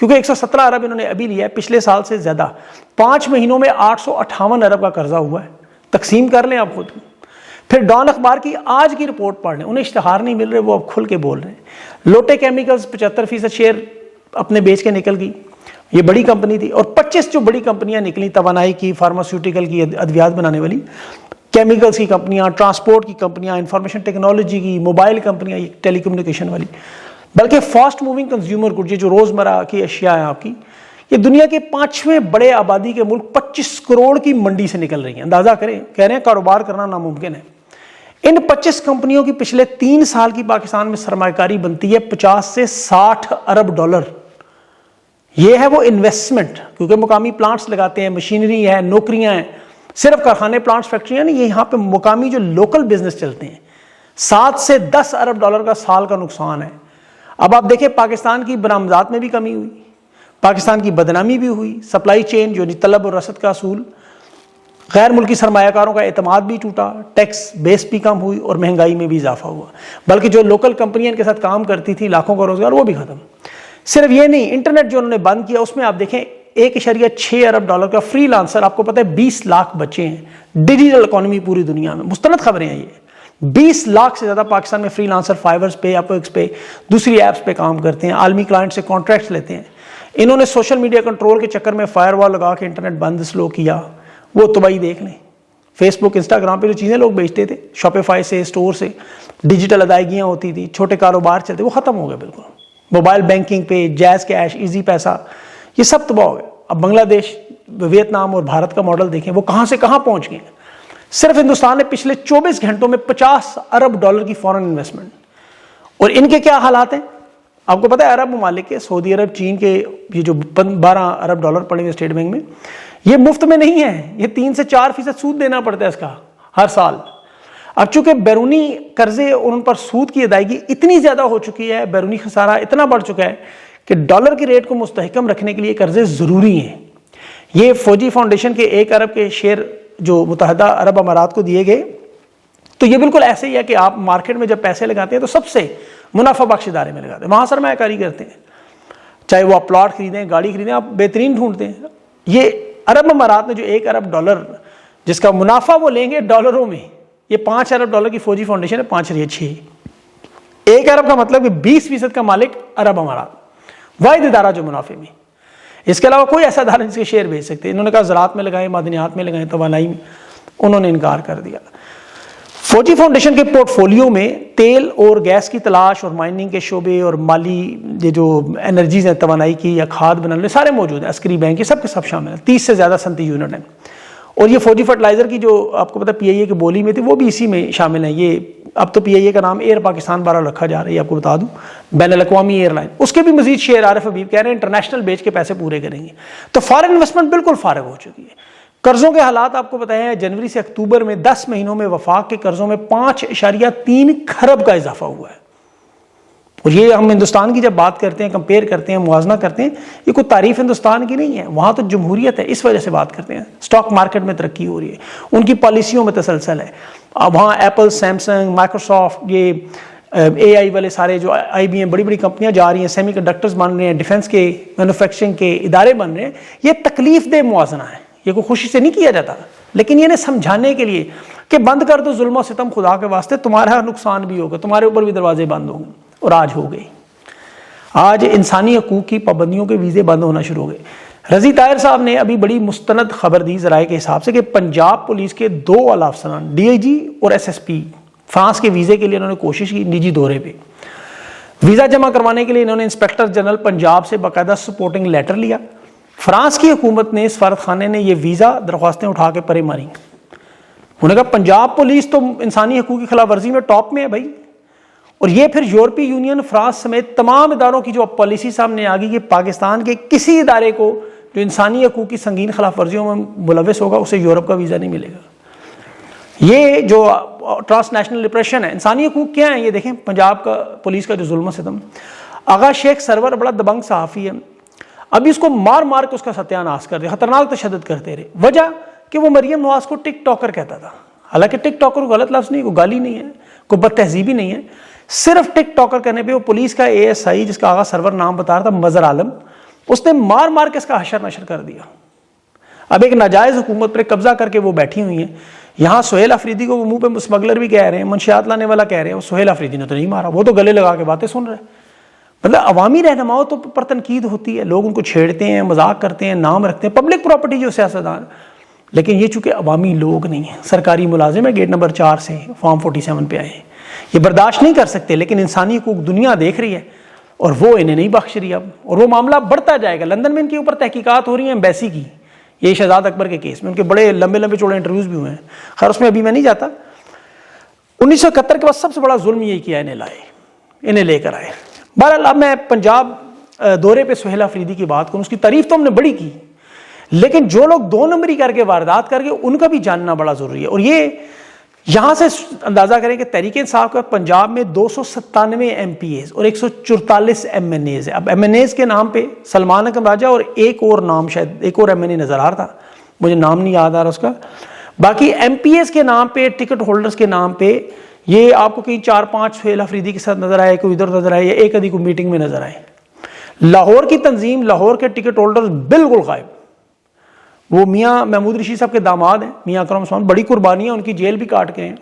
کیونکہ 117 ارب انہوں نے ابھی لیا ہے، پچھلے سال سے زیادہ 5 مہینوں میں 858 ارب کا قرضہ ہوا ہے. تقسیم کر لیں آپ خود. پھر ڈان اخبار کی آج کی رپورٹ پڑھ لیں، انہیں اشتہار نہیں مل رہے، وہ اب کھل کے بول رہے ہیں. لوٹے کیمیکلز 75% شیئر اپنے بیچ کے نکل گئی، یہ بڑی کمپنی تھی. اور 25 جو بڑی کمپنیاں نکلی، توانائی کی، فارماسیوٹیکل کی، ادویات بنانے والی، کیمیکلز کی کمپنیاں، ٹرانسپورٹ کی کمپنیاں، انفارمیشن ٹیکنالوجی کی، موبائل کمپنیاں، ٹیلی کمیونیکیشن والی، بلکہ فاسٹ موونگ کنزیومر گڈ، یہ جو روزمرہ کی اشیاء ہیں آپ کی، یہ دنیا کے 5ویں بڑے آبادی کے ملک 25 کروڑ کی منڈی سے نکل رہی ہیں. اندازہ کریں، کہہ رہے ہیں کاروبار کرنا ناممکن ہے. ان 25 کمپنیوں کی پچھلے 3 سال کی پاکستان میں سرمایہ کاری بنتی ہے 50 سے 60 ارب ڈالر. یہ ہے وہ انویسٹمنٹ، کیونکہ مقامی پلانٹس لگاتے ہیں، مشینری ہے، نوکریاں ہیں، صرف کارخانے، پلانٹس، فیکٹریاں نہیں، یہ یہاں پہ مقامی جو لوکل بزنس چلتے ہیں. 7 سے 10 ارب ڈالر کا سال کا نقصان ہے. اب آپ دیکھیں پاکستان کی برآمدات میں بھی کمی ہوئی، پاکستان کی بدنامی بھی ہوئی، سپلائی چین جو طلب اور رسد کا اصول، غیر ملکی سرمایہ کاروں کا اعتماد بھی ٹوٹا، ٹیکس بیس بھی کم ہوئی اور مہنگائی میں بھی اضافہ ہوا. بلکہ جو لوکل کمپنیاں ان کے ساتھ کام کرتی تھی، لاکھوں کا روزگار، وہ بھی ختم. صرف یہ نہیں، انٹرنیٹ جو انہوں نے بند کیا، اس میں آپ دیکھیں 1.6 ارب ڈالر کا فری لانسر، آپ کو پتہ ہے 20 لاکھ بچے ہیں. ڈیجیٹل اکانومی پوری دنیا میں، مستند خبریں ہیں یہ. 20 لاکھ سے زیادہ پاکستان میں فری لانسر فائیورز پہ، اپ ورکس پہ، دوسری ایپس پہ کام کرتے ہیں، عالمی کلائنٹ سے کانٹریکٹس لیتے ہیں. انہوں نے سوشل میڈیا کنٹرول کے چکر میں فائر وال لگا کے انٹرنیٹ بند سلو کیا. وہ تباہی دیکھ لیں. فیس بک، انسٹاگرام پہ جو چیزیں لوگ بیچتے تھے، شاپیفائی سے، اسٹور سے، ڈیجیٹل ادائیگیاں ہوتی تھی، چھوٹے کاروبار چلتے، وہ ختم ہو گئے بالکل. موبائل بینکنگ پہ، جیز کیش، ایزی پیسہ، یہ سب تباہ ہو گئے. اب بنگلہ دیش، ویتنام اور بھارت کا ماڈل دیکھیں، وہ کہاں سے کہاں پہنچ گئے ہیں. صرف ہندوستان نے پچھلے 24 گھنٹوں میں 50 ارب ڈالر کی فورن انویسٹمنٹ. اور ان کے کیا حالات ہیں آپ کو پتہ ہے. عرب ممالک کے، سعودی عرب، چین کے، یہ جو 12 ارب ڈالر پڑیں گے اسٹیٹ بینک میں، یہ مفت میں نہیں ہے، یہ 3 سے 4% سود دینا پڑتا ہے اس کا ہر سال. اب چونکہ بیرونی قرضے اور ان پر سود کی ادائیگی اتنی زیادہ ہو چکی ہے، بیرونی خسارہ اتنا بڑھ چکا ہے کہ ڈالر کی ریٹ کو مستحکم رکھنے کے لیے قرضے ضروری ہیں. یہ فوجی فاؤنڈیشن کے 1 ارب کے شیئر جو متحدہ عرب امارات کو دیے گئے، تو یہ بالکل ایسے ہی ہے کہ آپ مارکیٹ میں جب پیسے لگاتے ہیں تو سب سے منافع بخش ادارے میں لگاتے ہیں، وہاں سرمایہ کاری کرتے ہیں. چاہے وہ آپ پلاٹ خریدیں، گاڑی خریدیں، آپ بہترین ڈھونڈتے ہیں. یہ عرب امارات میں جو 1 ارب ڈالر جس کا منافع وہ لیں گے ڈالروں میں، یہ 5 ارب ڈالر کی فوجی فاؤنڈیشن ہے، 5.6. 1 ارب کا مطلب کہ 20% کا مالک عرب امارات، واحد ادارہ جو منافع میں. اس کے علاوہ کوئی ایسا ادارہ جس کے شیئر بیچ سکتے. انہوں نے کہا زراعت میں لگائیں، معدنیات میں لگائیں، توانائی میں، انہوں نے انکار کر دیا. فوجی فاؤنڈیشن کے پورٹ فولیو میں تیل اور گیس کی تلاش اور مائننگ کے شعبے اور مالی یہ جو انرجیز ہیں، توانائی کی یا کھاد بنانے، سارے موجود ہیں. عسکری بینک، یہ سب کے سب شامل ہیں. 30 سے زیادہ صنعتی یونٹ ہیں. اور یہ فوجی فرٹیلائزر کی جو آپ کو پتہ پی آئی اے کی بولی میں تھی، وہ بھی اسی میں شامل ہیں. یہ اب تو پی آئی اے کا نام ایئر پاکستان بارہ رکھا جا رہا ہے، آپ کو بتا دوں، بین الاقوامی ایئر لائن. اس کے بھی مزید شیئر عارف حبیب کہہ رہے ہیں انٹرنیشنل بیچ کے پیسے پورے کریں گے. تو فارن انویسٹمنٹ بالکل فارغ ہو چکی ہے. قرضوں کے حالات آپ کو بتائیں، جنوری سے اکتوبر میں 10 مہینوں میں وفاق کے قرضوں میں 5.3 کھرب کا اضافہ ہوا ہے. اور یہ ہم ہندوستان کی جب بات کرتے ہیں، کمپیئر کرتے ہیں، موازنہ کرتے ہیں، یہ کوئی تعریف ہندوستان کی نہیں ہے. وہاں تو جمہوریت ہے، اس وجہ سے بات کرتے ہیں. اسٹاک مارکیٹ میں ترقی ہو رہی ہے، ان کی پالیسیوں میں تسلسل ہے. اب وہاں ایپل، سیمسنگ، مائکروسافٹ، یہ اے آئی والے سارے جو آئی بی ایم، بڑی بڑی کمپنیاں جا رہی ہیں، سیمی کنڈکٹرز بن رہے ہیں، ڈیفنس کے مینوفیکچرنگ کے ادارے بن رہے ہیں. یہ تکلیف دہ موازنہ ہے، یہ کوئی خوشی سے نہیں کیا جاتا، لیکن یہ سمجھانے کے لیے کہ بند کر دو ظلم و ستم خدا کے واسطے، تمہارا نقصان بھی ہوگا، تمہارے اوپر بھی دروازے بند ہوں گے. اور آج ہو گئے. آج انسانی حقوق کی پابندیوں کے ویزے بند ہونا شروع ہو گئے. رضی طاہر صاحب نے ابھی بڑی مستند خبر دی ذرائع کے حساب سے کہ پنجاب پولیس کے 2 اعلی افسران، ڈی آئی جی اور ایس ایس پی، فرانس کے ویزے کے لیے انہوں نے کوشش کی نجی دورے پہ. ویزا جمع کروانے کے لیے انہوں نے انسپیکٹر جنرل پنجاب سے باقاعدہ سپورٹنگ لیٹر لیا. فرانس کی حکومت نے، سفارت خانے نے یہ ویزا درخواستیں اٹھا کے پرے ماری. انہوں نے کہا پنجاب پولیس تو انسانی حقوق کی خلاف ورزی میں ٹاپ میں ہے بھائی. اور یہ پھر یورپی یونین، فرانس سمیت تمام اداروں کی جو پالیسی سامنے آ گئی کہ پاکستان کے کسی ادارے کو جو انسانی حقوق کی سنگین خلاف ورزیوں میں ملوث ہوگا اسے یورپ کا ویزا نہیں ملے گا. یہ جو ٹرانس نیشنل ڈپریشن ہے، انسانی حقوق کیا ہیں یہ دیکھیں. پنجاب کا پولیس کا جو ظلم و ستم. آغا شیخ سرور بڑا دبنگ صحافی ہے، ابھی اس کو مار مار کے اس کا ستیہ ناش کر دیا، خطرناک تشدد کرتے رہے. وجہ کہ وہ مریم نواز کو ٹک ٹاکر کہتا تھا. حالانکہ ٹک ٹاکر کو غلط لفظ نہیں، کوئی گالی نہیں ہے، کوئی بد تہذیبی نہیں ہے. صرف ٹک ٹاکر کرنے پہ وہ پولیس کا اے ایس آئی، جس کا آغا سرور نام بتا رہا تھا، مظہر عالم، اس نے مار مار کے اس کا حشر نشر کر دیا. اب ایک ناجائز حکومت پر قبضہ کر کے وہ بیٹھی ہوئی ہیں. یہاں سہیل آفریدی کو وہ منہ پہ اسمگلر بھی کہہ رہے ہیں, منشیات لانے والا کہہ رہے ہیں, وہ سہیل آفریدی نے تو نہیں مارا, وہ تو گلے لگا کے باتیں سن رہے ہیں. مطلب عوامی رہنماؤں تو پر تنقید ہوتی ہے, لوگ ان کو چھیڑتے ہیں, مذاق کرتے ہیں, نام رکھتے ہیں, پبلک پراپرٹی جو سیاستدان, لیکن یہ چونکہ عوامی لوگ نہیں ہیں, سرکاری ملازم ہے, گیٹ نمبر 4 سے فارم 47 پہ آئے ہیں, یہ برداشت نہیں کر سکتے. لیکن انسانی حقوق دنیا دیکھ رہی ہے اور وہ انہیں نہیں بخش رہی اب, اور وہ معاملہ بڑھتا جائے گا. لندن میں ان کے اوپر تحقیقات ہو رہی ہیں ایمبیسی کی, یہ شہزاد اکبر کے کیس میں ان کے بڑے لمبے لمبے چوڑے انٹرویوز بھی ہوئے ہیں. خیر اس میں ابھی میں نہیں جاتا. 1971 کے بعد سب سے بڑا ظلم یہی کیا, انہیں لے کر آئے. بہرحال اب میں پنجاب دورے پہ سہیل آفریدی کی بات کروں, اس کی تعریف تو ہم نے بڑی کی, لیکن جو لوگ 2 نمبری کر کے واردات کر کے ان کا بھی جاننا بڑا ضروری ہے. اور یہ یہاں سے اندازہ کریں کہ تحریک انصاف کا پنجاب میں 297 MPAs اور 144 MNAs ہے. اب MNAs کے نام پہ سلمان اکرم راجہ اور ایک اور نام, شاید ایک اور MNA نظر آ رہا تھا, مجھے نام نہیں یاد آ رہا اس کا. باقی MPAs کے نام پہ, ٹکٹ ہولڈرز کے نام پہ, یہ آپ کو کہیں 4-5 سہیل آفریدی کے ساتھ نظر آئے, کوئی ادھر نظر آئے, یا ایک ادھی کو میٹنگ میں نظر آئے. لاہور کی تنظیم, لاہور کے ٹکٹ ہولڈرز بالکل غائب. وہ میاں محمود رشید صاحب کے داماد ہیں, میاں اکرم عثمان, بڑی قربانیاں, ان کی جیل بھی کاٹ کے ہیں.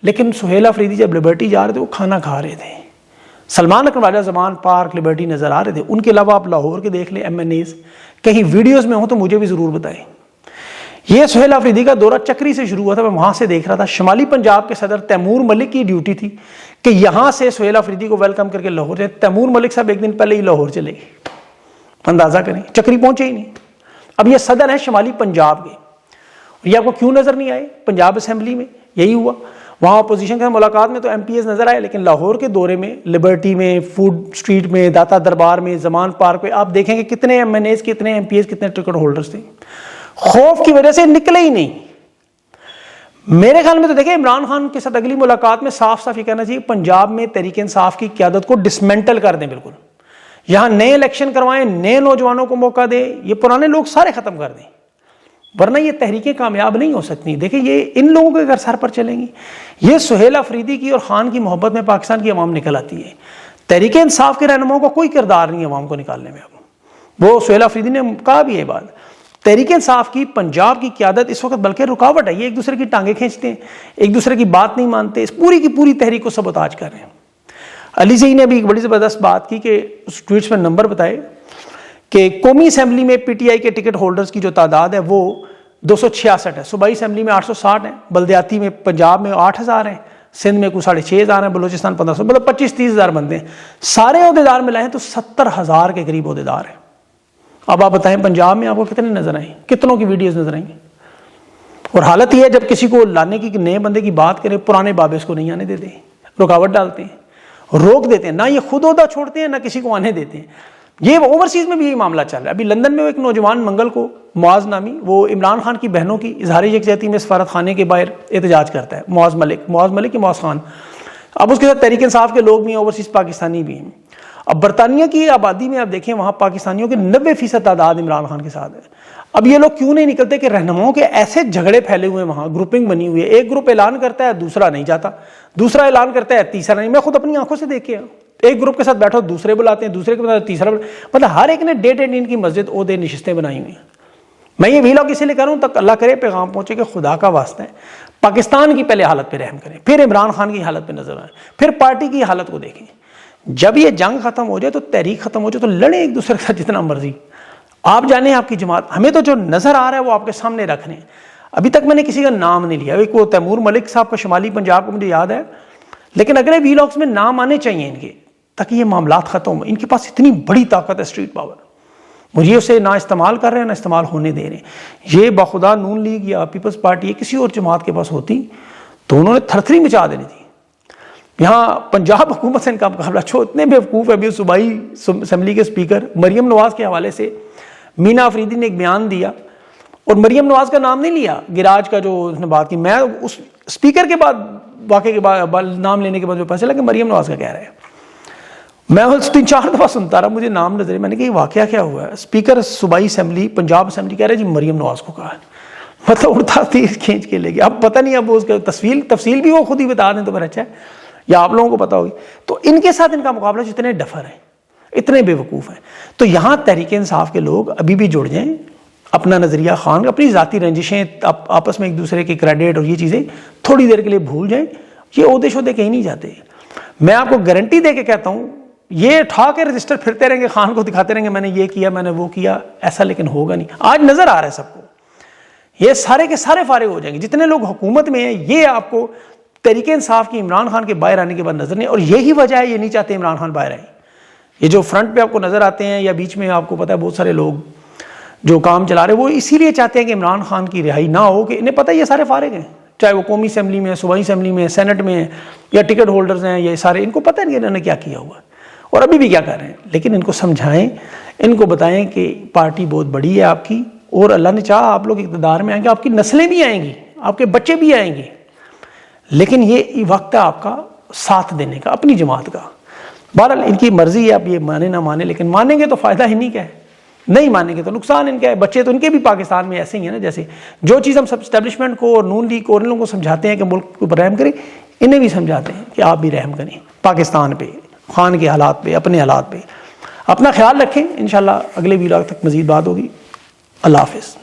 لیکن سہیل آفریدی جب لبرٹی جا رہے تھے وہ کھانا کھا رہے تھے. سلمان اکرم راجہ زمان پارک لبرٹی نظر آ رہے تھے. ان کے علاوہ آپ لاہور کے دیکھ لیں MNAs, کہیں ویڈیوز میں ہوں تو مجھے بھی ضرور بتائیں. یہ سہیل آفریدی کا دورہ چکری سے شروع ہوا تھا, میں وہاں سے دیکھ رہا تھا. شمالی پنجاب کے صدر تیمور ملک کی ڈیوٹی تھی کہ یہاں سے سہیل آفریدی کو ویلکم کر کے لاہور جائے. تیمور ملک صاحب ایک دن پہلے ہی لاہور چلے گئے, اندازہ کریں, چکری پہنچے ہی نہیں. اب یہ صدر ہیں شمالی پنجاب کے, اور یہ آپ کو کیوں نظر نہیں آئے پنجاب اسمبلی میں؟ یہی ہوا, وہاں اپوزیشن کے ملاقات میں تو MPAs نظر آئے, لیکن لاہور کے دورے میں, لبرٹی میں, فوڈ اسٹریٹ میں, داتا دربار میں, زمان پارک پہ, آپ دیکھیں کہ کتنے MNAs, کتنے MPAs, کتنے ٹکٹ ہولڈرز تھے. خوف کی وجہ سے نکلے ہی نہیں. میرے خیال میں تو دیکھیں عمران خان کے ساتھ اگلی ملاقات میں صاف صاف یہ کہنا چاہیے پنجاب میں تحریک انصاف کی قیادت کو ڈسمنٹل کر دیں بالکل. یہاں نئے الیکشن کروائیں, نئے نوجوانوں کو موقع دیں, یہ پرانے لوگ سارے ختم کر دیں, ورنہ یہ تحریکیں کامیاب نہیں ہو سکتی. دیکھیں یہ ان لوگوں کے اگر سر پر چلیں گی, یہ سہیل آفریدی کی اور خان کی محبت میں پاکستان کی عوام نکل آتی ہے. تحریک انصاف کے رہنماؤں کا کوئی کردار نہیں ہے عوام کو نکالنے میں. اب وہ سہیل آفریدی نے کہا بھی ہے بات, تحریک انصاف کی پنجاب کی قیادت اس وقت بلکہ رکاوٹ ہے. یہ ایک دوسرے کی ٹانگیں کھینچتے ہیں, ایک دوسرے کی بات نہیں مانتے, اس پوری کی پوری تحریک کو سبوتاج کر رہے ہیں. علی زئی نے بھی ایک بڑی زبردست بات کی کہ اس ٹویٹس میں نمبر بتائے کہ قومی اسمبلی میں PTI کے ٹکٹ ہولڈرز کی جو تعداد ہے وہ 266 ہے, صوبائی اسمبلی میں 860 ہیں, بلدیاتی میں پنجاب میں 8000 ہیں, سندھ میں کوئی 6500 ہیں, بلوچستان 1500, مطلب 25-30 ہزار بندے ہیں. سارے عہدیدار ملائیں تو 70,000 کے قریب عہدیدار ہیں. اب آپ بتائیں پنجاب میں آپ کو کتنے نظر آئیں, کتنوں کی ویڈیوز نظر آئیں گی؟ اور حالت یہ ہے جب کسی کو لانے کی, نئے بندے کی بات کرے, پرانے بابے اس کو نہیں آنے دیتے, رکاوٹ ڈالتے ہیں, روک دیتے ہیں, نہ یہ خود عہدہ چھوڑتے ہیں نہ کسی کو آنے دیتے ہیں. یہ اوورسیز میں بھی یہی معاملہ چل رہا ہے. ابھی لندن میں وہ ایک نوجوان منگل کو, معاذ نامی, وہ عمران خان کی بہنوں کی اظہار یکجہتی میں سفارت خانے کے باہر احتجاج کرتا ہے. معاذ ملک یا معاذ خان. اب اس کے ساتھ تحریک انصاف کے لوگ بھی ہیں, اوورسیز پاکستانی بھی ہیں. اب برطانیہ کی آبادی میں آپ دیکھیں وہاں پاکستانیوں کے 90% تعداد عمران خان کے ساتھ ہے. اب یہ لوگ کیوں نہیں نکلتے کہ رہنماؤں کے ایسے جھگڑے پھیلے ہوئے ہیں, وہاں گروپنگ بنی ہوئی ہے, ایک گروپ اعلان کرتا ہے دوسرا نہیں جاتا, دوسرا اعلان کرتا ہے تیسرا نہیں. میں خود اپنی آنکھوں سے دیکھ کے, ایک گروپ کے ساتھ بیٹھو دوسرے بلاتے ہیں, دوسرے کے ساتھ تیسرا, مطلب ہر ایک نے ڈیٹ اینڈ ان کی مسجد عہدے نشستیں بنائی ہوئی ہیں. میں یہ ویلاگ اسی لیے کر رہا ہوں تک اللہ کرے پیغام پہنچے کہ خدا کا واسطہ ہے پاکستان کی پہلے حالت پہ رحم کریں, پھر عمران خان کی حالت پہ نظر آئیں, پھر پارٹی کی حالت کو دیکھیں. جب یہ جنگ ختم ہو جائے تو تحریک ختم ہو جائے تو لڑیں ایک دوسرے کے ساتھ جتنا مرضی. آپ جانیں آپ کی جماعت, ہمیں تو جو نظر آ رہا ہے وہ آپ کے سامنے رکھ رہے ہیں. ابھی تک میں نے کسی کا نام نہیں لیا. ایک وہ تیمور ملک صاحب کا شمالی پنجاب کو مجھے یاد ہے, لیکن اگلے ویلاگس میں نام آنے چاہیے ان کے تاکہ یہ معاملات ختم ہوں. ان کے پاس اتنی بڑی طاقت ہے, اسٹریٹ پاور, مجھے اسے نہ استعمال کر رہے ہیں نہ استعمال ہونے دے رہے ہیں. یہ بخدا نون لیگ یا پیپلز پارٹی یا کسی اور جماعت کے پاس ہوتی تو انہوں نے تھرتھری مچا دینی تھی. یہاں پنجاب حکومت سے ان کا مقابلہ چھو, اتنے بیوقوف ہے. ابھی صوبائی اسمبلی کے اسپیکر مریم نواز کے حوالے سے مینا آفریدی نے ایک بیان دیا, اور مریم نواز کا نام نہیں لیا, گراج کا جو اس نے بات کی. میں اس اسپیکر کے بعد واقعے کے بعد نام لینے کے بعد جو پتہ چلا کہ مریم نواز کا کہہ رہا ہے. میں 3-4 دفعہ سنتا رہا, مجھے نام نظر, میں نے کہا یہ واقعہ کیا ہوا ہے. اسپیکر صوبائی اسمبلی پنجاب اسمبلی کہہ رہے جی مریم نواز کو کہا ہے, مطلب اڑتا تیر کھینچ کے لے گیا. اب پتہ نہیں اب اس کا تفصیل بھی وہ خود ہی بتا دیں تو پھر اچھا ہے, یا آپ لوگوں کو پتا ہوگی. تو ان کے ساتھ ان کا مقابلہ جتنے ڈفر ہیں, اتنے بیوقوف ہیں. تو یہاں تحریک انصاف کے لوگ ابھی بھی جڑ جائیں, اپنا نظریہ خان, اپنی ذاتی رنجشیں, آپس میں ایک دوسرے کے کریڈٹ اور یہ چیزیں تھوڑی دیر کے لیے بھول جائیں. یہ عہدے شہدے کہیں نہیں جاتے. میں آپ کو گارنٹی دے کے کہتا ہوں, یہ اٹھا کے رجسٹر پھرتے رہیں گے, خان کو دکھاتے رہیں گے میں نے یہ کیا, میں نے وہ کیا, ایسا لیکن ہوگا نہیں. آج نظر آ رہا ہے سب کو, یہ سارے کے سارے فارغ ہو جائیں گے. جتنے لوگ حکومت میں ہیں یہ آپ کو تحریک انصاف کی عمران خان کے باہر آنے کے بعد نظر نہیں, اور یہی وجہ ہے یہ نہیں چاہتے عمران خان باہر آئے. یہ جو فرنٹ پہ آپ کو نظر آتے ہیں یا بیچ میں آپ کو پتا ہے بہت سارے لوگ جو کام چلا رہے ہیں, وہ اسی لیے چاہتے ہیں کہ عمران خان کی رہائی نہ ہو, کہ انہیں پتہ ہے یہ سارے فارغ ہیں, چاہے وہ قومی اسمبلی میں, صوبائی اسمبلی میں, سینٹ میں, یا ٹکٹ ہولڈرز ہیں, یہ سارے ان کو پتہ نہیں انہوں نے کیا کیا ہوا اور ابھی بھی کیا کر رہے ہیں. لیکن ان کو سمجھائیں, ان کو بتائیں کہ پارٹی بہت بڑی ہے آپ کی, اور اللہ نے چاہا آپ لوگ اقتدار میں آئیں گے, آپ کی نسلیں بھی آئیں گی, آپ کے بچے بھی آئیں گے, لیکن یہ وقت ہے آپ کا ساتھ دینے کا, اپنی جماعت کا. بہرحال ان کی مرضی ہے, اب یہ مانے نہ مانے, لیکن مانیں گے تو فائدہ ہی نہیں, کیا ہے, نہیں مانیں گے تو نقصان ان کا ہے. بچے تو ان کے بھی پاکستان میں ایسے ہی ہیں نا, جیسے جو چیز ہم سب اسٹیبلشمنٹ کو اور نون لیگ کو اور ان لوگوں کو سمجھاتے ہیں کہ ملک کو رحم کریں, انہیں بھی سمجھاتے ہیں کہ آپ بھی رحم کریں پاکستان پہ, خان کے حالات پہ, اپنے حالات پہ. اپنا خیال رکھیں, انشاءاللہ اگلے ویلاگ تک مزید بات ہوگی. اللہ حافظ.